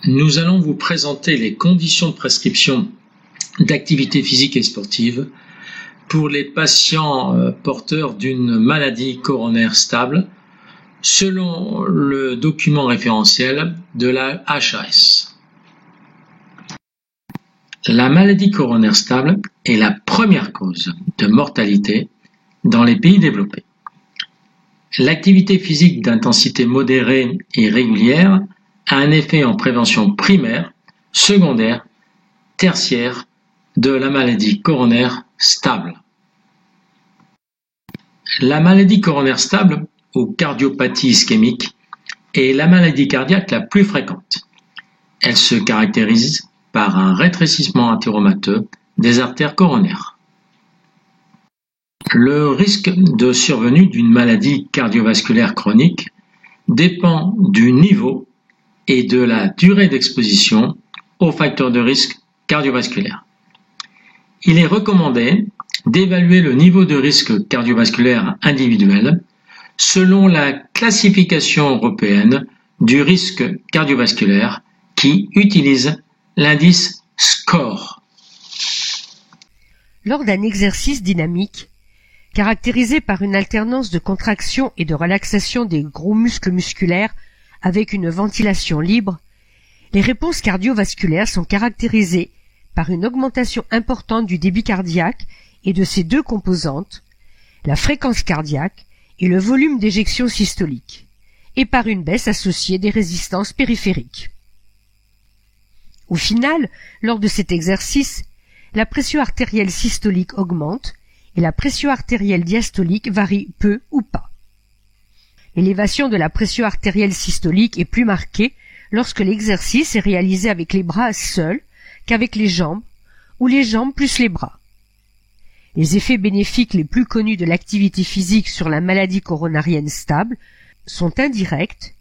Nous allons vous présenter les conditions de prescription d'activité physique et sportive pour les patients porteurs d'une maladie coronaire stable selon le document référentiel de la HAS. La maladie coronaire stable est la première cause de mortalité dans les pays développés. L'activité physique d'intensité modérée et régulière a un effet en prévention primaire, secondaire, tertiaire de la maladie coronaire stable. La maladie coronaire stable ou cardiopathie ischémique est la maladie cardiaque la plus fréquente. Elle se caractérise par un rétrécissement athéromateux des artères coronaires. Le risque de survenue d'une maladie cardiovasculaire chronique dépend du niveau et de la durée d'exposition aux facteurs de risque cardiovasculaire. Il est recommandé d'évaluer le niveau de risque cardiovasculaire individuel selon la classification européenne du risque cardiovasculaire qui utilise l'indice SCORE. Lors d'un exercice dynamique, caractérisé par une alternance de contraction et de relaxation des gros muscles musculaires avec une ventilation libre, les réponses cardiovasculaires sont caractérisées par une augmentation importante du débit cardiaque et de ses deux composantes, la fréquence cardiaque et le volume d'éjection systolique, et par une baisse associée des résistances périphériques. Au final, lors de cet exercice, la pression artérielle systolique augmente et la pression artérielle diastolique varie peu ou pas. L'élévation de la pression artérielle systolique est plus marquée lorsque l'exercice est réalisé avec les bras seuls qu'avec les jambes ou les jambes plus les bras. Les effets bénéfiques les plus connus de l'activité physique sur la maladie coronarienne stable sont indirects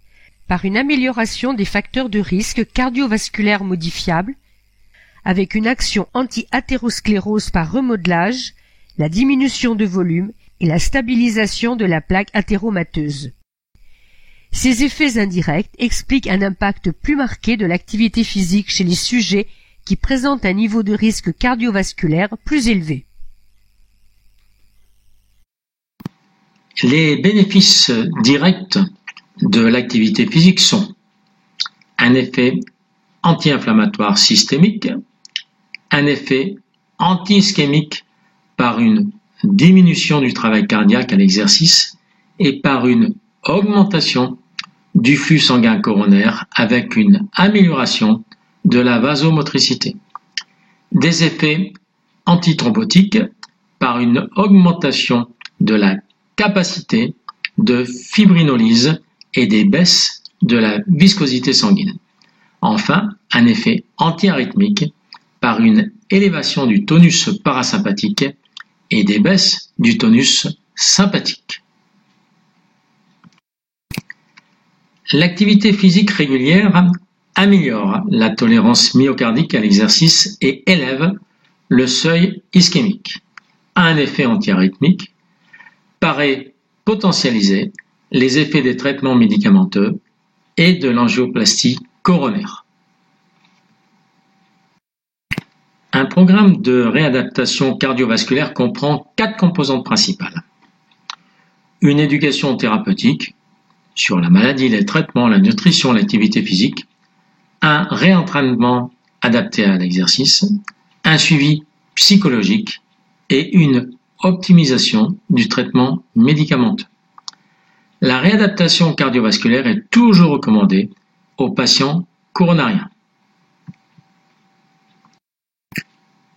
par une amélioration des facteurs de risque cardiovasculaire modifiables avec une action anti-athérosclérose par remodelage, la diminution de volume et la stabilisation de la plaque athéromateuse. Ces effets indirects expliquent un impact plus marqué de l'activité physique chez les sujets qui présentent un niveau de risque cardiovasculaire plus élevé. Les bénéfices directs de l'activité physique sont un effet anti-inflammatoire systémique, un effet anti-ischémique par une diminution du travail cardiaque à l'exercice et par une augmentation du flux sanguin coronaire avec une amélioration de la vasomotricité. Des effets antithrombotiques par une augmentation de la capacité de fibrinolyse et des baisses de la viscosité sanguine. Enfin, un effet antiarythmique par une élévation du tonus parasympathique et des baisses du tonus sympathique. L'activité physique régulière améliore la tolérance myocardique à l'exercice et élève le seuil ischémique, a un effet antiarythmique, paraît potentialiser les effets des traitements médicamenteux et de l'angioplastie coronaire. Un programme de réadaptation cardiovasculaire comprend 4 composantes principales. Une éducation thérapeutique sur la maladie, les traitements, la nutrition, l'activité physique, un réentraînement adapté à l'exercice, un suivi psychologique et une optimisation du traitement médicamenteux. La réadaptation cardiovasculaire est toujours recommandée aux patients coronariens.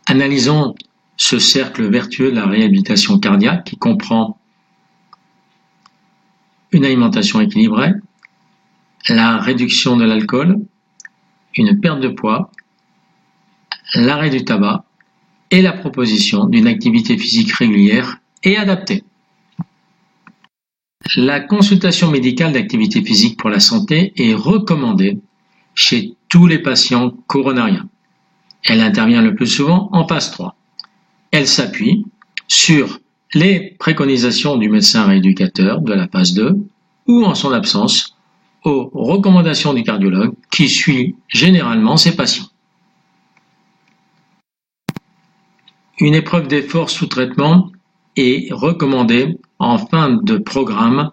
Analysons ce cercle vertueux de la réhabilitation cardiaque qui comprend une alimentation équilibrée, la réduction de l'alcool, une perte de poids, l'arrêt du tabac et la proposition d'une activité physique régulière et adaptée. La consultation médicale d'activité physique pour la santé est recommandée chez tous les patients coronariens. Elle intervient le plus souvent en phase 3. Elle s'appuie sur les préconisations du médecin rééducateur de la phase 2 ou, en son absence, aux recommandations du cardiologue qui suit généralement ses patients. Une épreuve d'effort sous traitement est recommandée en fin de programme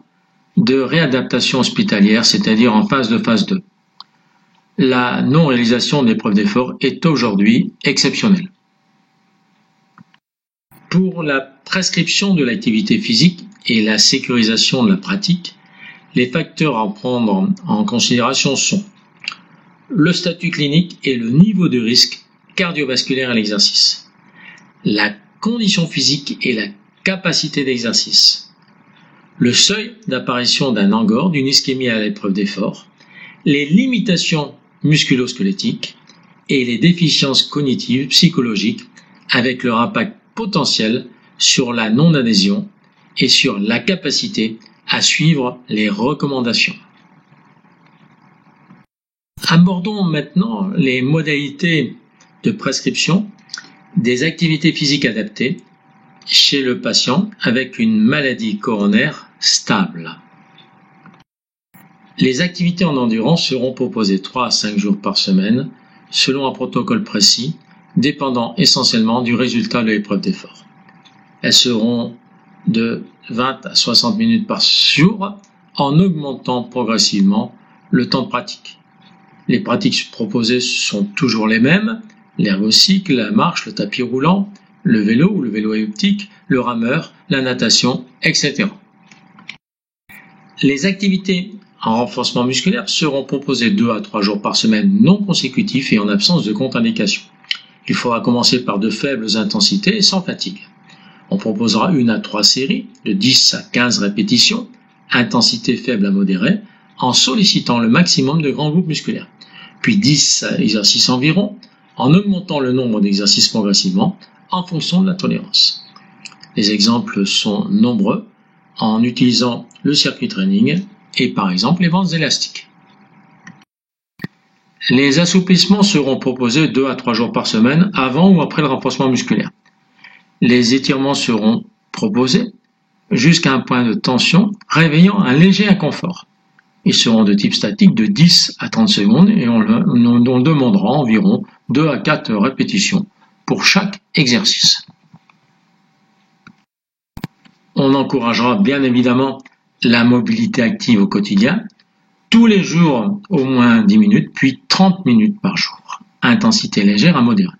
de réadaptation hospitalière, c'est-à-dire en phase 2. La non-réalisation d'épreuves d'effort est aujourd'hui exceptionnelle. Pour la prescription de l'activité physique et la sécurisation de la pratique, les facteurs à prendre en considération sont le statut clinique et le niveau de risque cardiovasculaire à l'exercice, la condition physique et la capacité d'exercice, le seuil d'apparition d'un angor, d'une ischémie à l'épreuve d'effort, les limitations musculo-squelettiques et les déficiences cognitives psychologiques avec leur impact potentiel sur la non-adhésion et sur la capacité à suivre les recommandations. Abordons maintenant les modalités de prescription des activités physiques adaptées chez le patient avec une maladie coronaire stable. Les activités en endurance seront proposées 3 à 5 jours par semaine selon un protocole précis dépendant essentiellement du résultat de l'épreuve d'effort. Elles seront de 20 à 60 minutes par jour en augmentant progressivement le temps de pratique. Les pratiques proposées sont toujours les mêmes, l'ergocycle, la marche, le tapis roulant, le vélo ou le vélo elliptique, le rameur, la natation, etc. Les activités en renforcement musculaire seront proposées 2 à 3 jours par semaine non consécutifs et en absence de contre-indication. Il faudra commencer par de faibles intensités et sans fatigue. On proposera 1 à 3 séries de 10 à 15 répétitions, intensité faible à modérée, en sollicitant le maximum de grands groupes musculaires. Puis 10 exercices environ, en augmentant le nombre d'exercices progressivement en fonction de la tolérance. Les exemples sont nombreux en utilisant le circuit training et par exemple les bandes élastiques. Les assouplissements seront proposés 2 à 3 jours par semaine avant ou après le renforcement musculaire. Les étirements seront proposés jusqu'à un point de tension réveillant un léger inconfort. Ils seront de type statique de 10 à 30 secondes et on demandera environ 2 à 4 répétitions pour chaque exercice. On encouragera bien évidemment la mobilité active au quotidien, tous les jours au moins 10 minutes, puis 30 minutes par jour, intensité légère à modérée.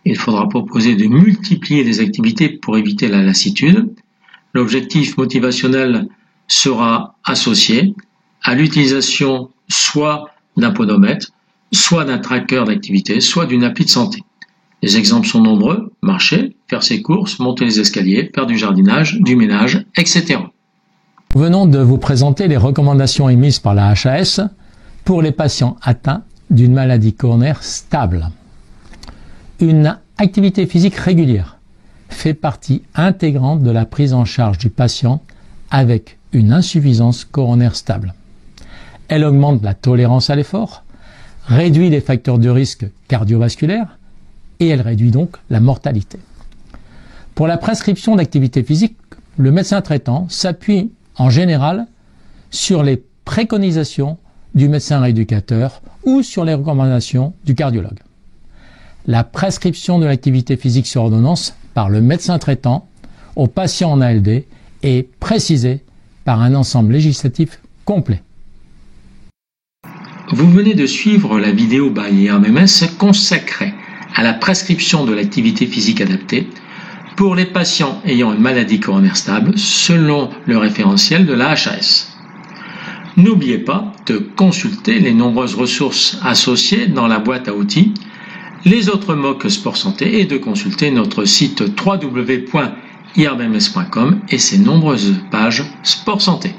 Il faudra proposer de multiplier les activités pour éviter la lassitude. L'objectif motivationnel sera associé à l'utilisation soit d'un podomètre, soit d'un tracker d'activité, soit d'une appli de santé. Les exemples sont nombreux: marcher, faire ses courses, monter les escaliers, faire du jardinage, du ménage, etc. Nous venons de vous présenter les recommandations émises par la HAS pour les patients atteints d'une maladie coronaire stable. Une activité physique régulière fait partie intégrante de la prise en charge du patient avec une insuffisance coronaire stable. Elle augmente la tolérance à l'effort, réduit les facteurs de risque cardiovasculaires et elle réduit donc la mortalité. Pour la prescription d'activité physique, le médecin traitant s'appuie en général sur les préconisations du médecin rééducateur ou sur les recommandations du cardiologue. La prescription de l'activité physique sur ordonnance par le médecin traitant aux patients en ALD est précisée par un ensemble législatif complet. Vous venez de suivre la vidéo by IRBMS consacrée à la prescription de l'activité physique adaptée pour les patients ayant une maladie coronaire stable selon le référentiel de la HAS. N'oubliez pas de consulter les nombreuses ressources associées dans la boîte à outils, les autres MOOC Sport Santé et de consulter notre site www.irbms.com et ses nombreuses pages Sport Santé.